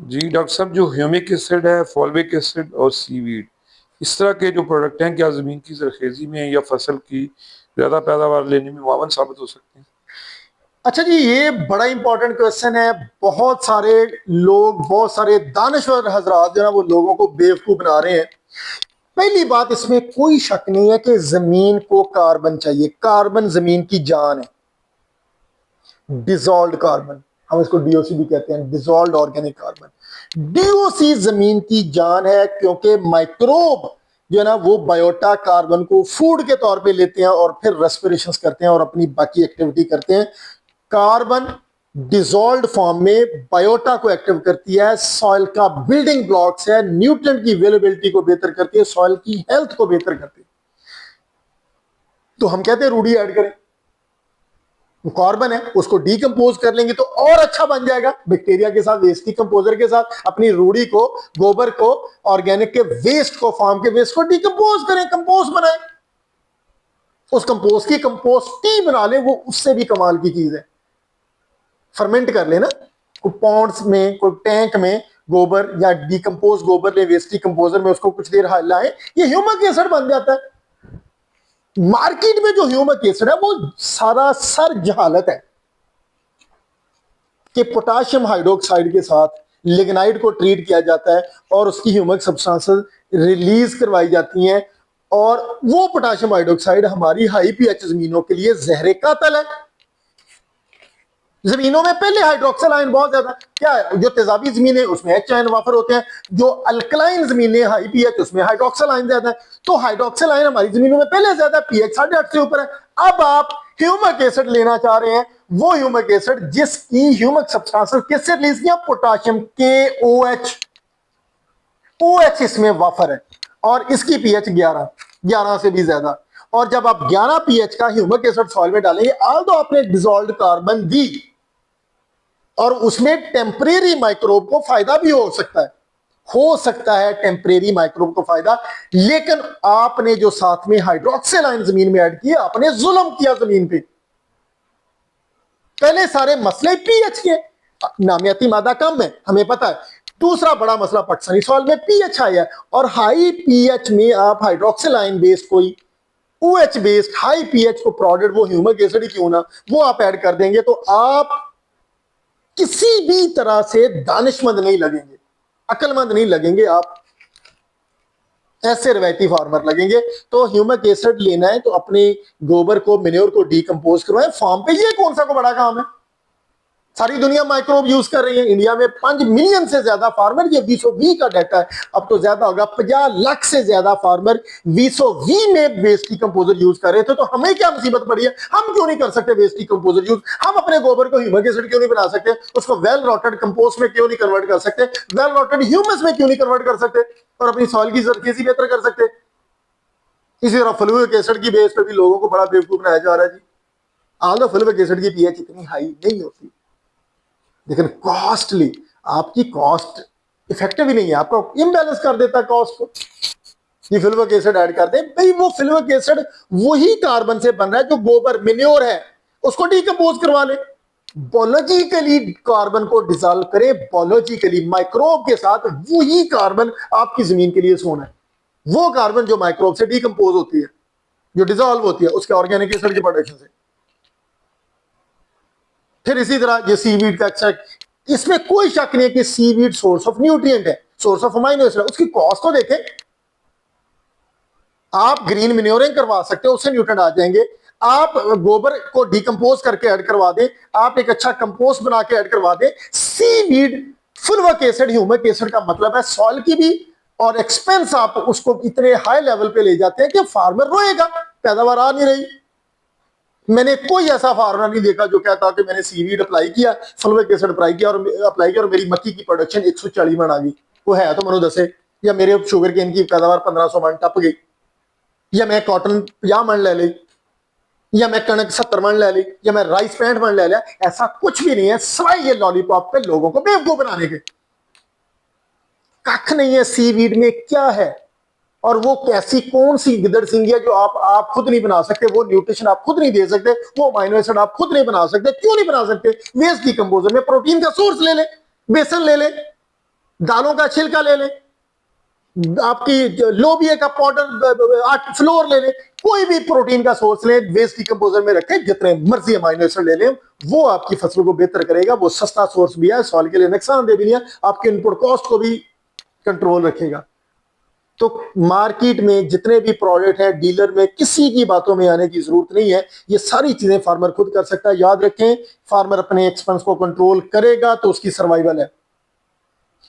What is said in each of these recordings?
जी doctor साहब, जो humic acid है, फॉल्विक एसिड और सीवीड, इस तरह के जो प्रोडक्ट हैं, क्या ज़मीन की ज़रख़ेज़ी में या फसल की ज़्यादा पैदावार लेने में मुआवन साबित हो सकते हैं? अच्छा जी, ये बड़ा इंपॉर्टेंट क्वेश्चन है। बहुत सारे लोग, बहुत सारे दानश्वर हजरात जो है वो लोगों को बेवकूफ बना रहे हैं। पहली बात, इसमें कोई शक नहीं है कि जमीन को कार्बन चाहिए। कार्बन जमीन की जान है। डिजॉल्व कार्बन, हम इसको डीओसी भी कहते हैं, डिजॉल्व ऑर्गेनिक कार्बन। डीओसी जमीन की जान है, क्योंकि माइक्रोब जो है ना वो बायोटा कार्बन को फूड के तौर पे लेते हैं और फिर रेस्पिरेशन करते हैं और अपनी बाकी एक्टिविटी करते हैं। कार्बन डिजॉल्व फॉर्म में बायोटा को एक्टिव करती है, सॉइल का बिल्डिंग ब्लॉक्स है, न्यूट्रिएंट की अवेलेबिलिटी को बेहतर करती है, सॉइल की हेल्थ को बेहतर करती है। तो हम कहते हैं रूडी ऐड करें। कार्बन है, उसको डीकंपोज कर लेंगे तो और अच्छा बन जाएगा। बैक्टीरिया के साथ, वेस्ट डिकंपोजर के साथ अपनी रूढ़ी को, गोबर को, ऑर्गेनिक के वेस्ट को, फार्म के वेस्ट को डीकंपोज करें, कंपोस्ट बनाएं। उस कंपोस्ट की कंपोस्ट टी बना लें, वो उससे भी कमाल की चीज है। फर्मेंट कर लेना, कोई पॉन्ड्स में, कोई टैंक में गोबर या डीकंपोज गोबर ले, वेस्ट डिकंपोजर में उसको कुछ देर लाएं, ये ह्यूमिक एसिड बन जाता है। मार्केट में जो ह्यूमिक एसिड है वो सारा सर जहालत है कि पोटाशियम हाइड्रोक्साइड के साथ लिग्नाइट को ट्रीट किया जाता है और उसकी ह्यूमिक सब्सटेंसेस रिलीज करवाई जाती हैं, और वो पोटाशियम हाइड्रोक्साइड हमारी हाई पीएच जमीनों के लिए जहर कातल है। जमीनों में पहले हाइड्रोक्सिल आयन बहुत ज्यादा, क्या है, जो तेजाबी जमीन है उसमें एच आयन वाफर होते हैं, जो अल्कलाइन जमीनें हाई पीएच उसमें हाइड्रोक्सिल आयन ज्यादा है। तो हाइड्रोक्सिल आयन हमारी जमीनों में पहले ज्यादा, पीएच 8.5 से ऊपर है। अब आप ह्यूमिक एसिड लेना चाह रहे हैं, वो ह्यूमिक एसिड जिसकी ह्यूमिक सब्सटेंसेस किससे रिलीज किया, पोटाशियम के OH। OH इसमें वाफर है और इसकी पीएच 11 से भी ज्यादा। और जब आप 11 पीएच का ह्यूमिक एसिड सॉइल में डालेंगे, आल्दो आपने डिसॉल्व्ड कार्बन दी और उसमें टेम्परेरी माइक्रोब को फायदा भी हो सकता है टेम्परेरी माइक्रोब को फायदा, लेकिन आपने जो साथ में हाइड्रोक्सिल आयन जमीन में ऐड किया, आपने जुल्म किया जमीन पे। पहले सारे मसले पीएच के, नामियाती मादा कम है, हमें पता है। दूसरा बड़ा मसला पटसनी सॉइल में पीएच हाई है, और हाई पीएच में आप हाइड्रोक्सिल आयन बेस्ड कोई OH बेस्ड हाई पीएच को प्रोडक्ट, वो ह्यूमिक एसिड ही क्यों ना, वो आप ऐड कर देंगे तो आप किसी भी तरह से दानिशमंद नहीं लगेंगे, अक्लमंद नहीं लगेंगे, आप ऐसे रवायती फार्मर लगेंगे। तो ह्यूमिक एसिड लेना है तो अपने गोबर को, मेन्योर को डीकंपोज करवाएं फार्म पे। ये कौन सा को बड़ा काम है, सारी दुनिया माइक्रोब यूज कर रही है। इंडिया में 5 मिलियन से ज्यादा फार्मर, ये 2020 का डाटा है, अब तो ज्यादा होगा, 50 लाख से ज्यादा फार्मर 2020 में वेस्ट डिकंपोजर यूज कर रहे थे। तो हमें क्या मुसीबत पड़ी है, हम क्यों नहीं कर सकते वेस्ट डिकंपोजर यूज? हम अपने गोबर को ह्यूमिक एसिड क्यों नहीं बना सकते? उसको वेल रोटेड कंपोस्ट में क्यों नहीं कन्वर्ट कर सकते? वेल रोटेड ह्यूमस में क्यों नहीं कन्वर्ट कर सकते और अपनी सॉइल की जरखेजी बेहतर कर सकते? इसी तरह फ्लूइक एसिड की बेस पर भी लोगों को बड़ा बेवकूफ बनाया जा रहा है जी। आल्दो फ्लूइक एसिड की पीएच इतनी हाई नहीं होती, लेकिन कॉस्टली, आपकी कॉस्ट इफेक्टिव ही नहीं है, आपको इम्बैलेंस कर देता है कॉस्ट को। ये फ्लूइक एसिड ऐड कर दे भाई, वो फ्लूइक एसिड वही कार्बन से बन रहा है जो गोबर मेन्योर है, उसको डीकंपोज करवा ले। बायोलॉजिकली कार्बन को डिसॉल्व करें, बायोलॉजिकली माइक्रोब के साथ, वही कार्बन आपकी जमीन के लिए सोना है। वो कार्बन जो माइक्रोब से डीकंपोज होती है, जो डिसॉल्व होती है उसके ऑर्गेनिक एसिड के प्रोडक्शन से। फिर इसी तरह ये सीवीड का एक्सट्रैक्ट, इसमें कोई शक नहीं है कि सीवीड सोर्स ऑफ न्यूट्रिएंट है, सोर्स ऑफ अमाइनो एसिड। उसकी कॉस्ट तो देखें, आप ग्रीन मेन्योरिंग करवा सकते हो, उससे न्यूट्रिएंट आ जाएंगे। आप गोबर को डिकंपोज करके ऐड करवा दें, आप एक अच्छा कंपोस्ट बना के ऐड करवा दें। सीवीड फुलविक एसिड, ह्यूमिक एसिड का मतलब है सॉइल की भी, और एक्सपेंस आप उसको इतने हाई लेवल पे ले जाते हैं कि फार्मर रोएगा, पैदावार आ नहीं रही। मैंने कोई ऐसा फार्मर नहीं देखा जो कहता कि मैंने सीवीड अप्लाई किया, फुलविक एसिड अप्लाई किया और मेरी मक्की की प्रोडक्शन 140 मन आ गई। वो है तो मनो दसे, या मेरे शुगर केन की पैदावार 1500 मन टप गई, या मैं कॉटन 50 मन ले ली, या मैं कणक 70 मन ले ली, या मैं राइस 65 मन ले लिया। ऐसा कुछ भी नहीं है, सिवाय ये लॉलीपॉप पे लोगों को बेवकूफ बनाने के। कख नहीं है सीवीड में क्या है, और वो कैसी कौन सी गिदड़ सिंगी है जो आप खुद नहीं बना सकते, वो न्यूट्रिशन आप खुद नहीं दे सकते, वो अमाइनो एसिड आप खुद नहीं बना सकते। क्यों नहीं बना सकते? वेस्ट डिकंपोजर में प्रोटीन का सोर्स ले ले, बेसन ले ले, दालों का छिलका ले लें, आपकी लोबिया का पाउडर, फ्लोर ले लें, कोई भी प्रोटीन का सोर्स लें, वेस्ट डिकम्पोजर में रखें, जितने मर्जी अमाइनो एसिड ले लें, वो आपकी फसल को बेहतर करेगा। वो सस्ता सोर्स भी है, सॉइल के लिए नुकसानदेह भी नहीं है, आपके इनपुट कॉस्ट को भी कंट्रोल रखेगा। तो मार्केट में जितने भी प्रोडक्ट हैं, डीलर में किसी की बातों में आने की जरूरत नहीं है, ये सारी चीजें फार्मर खुद कर सकता है। याद रखें, फार्मर अपने एक्सपेंस को कंट्रोल करेगा तो उसकी सर्वाइवल है,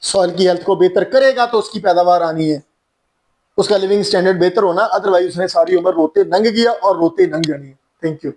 सॉइल की हेल्थ को बेहतर करेगा तो उसकी पैदावार आनी है, उसका लिविंग स्टैंडर्ड बेहतर होना, अदरवाइज उसने सारी उम्र रोते नंग गया और रोते नंग जानी है। Thank you.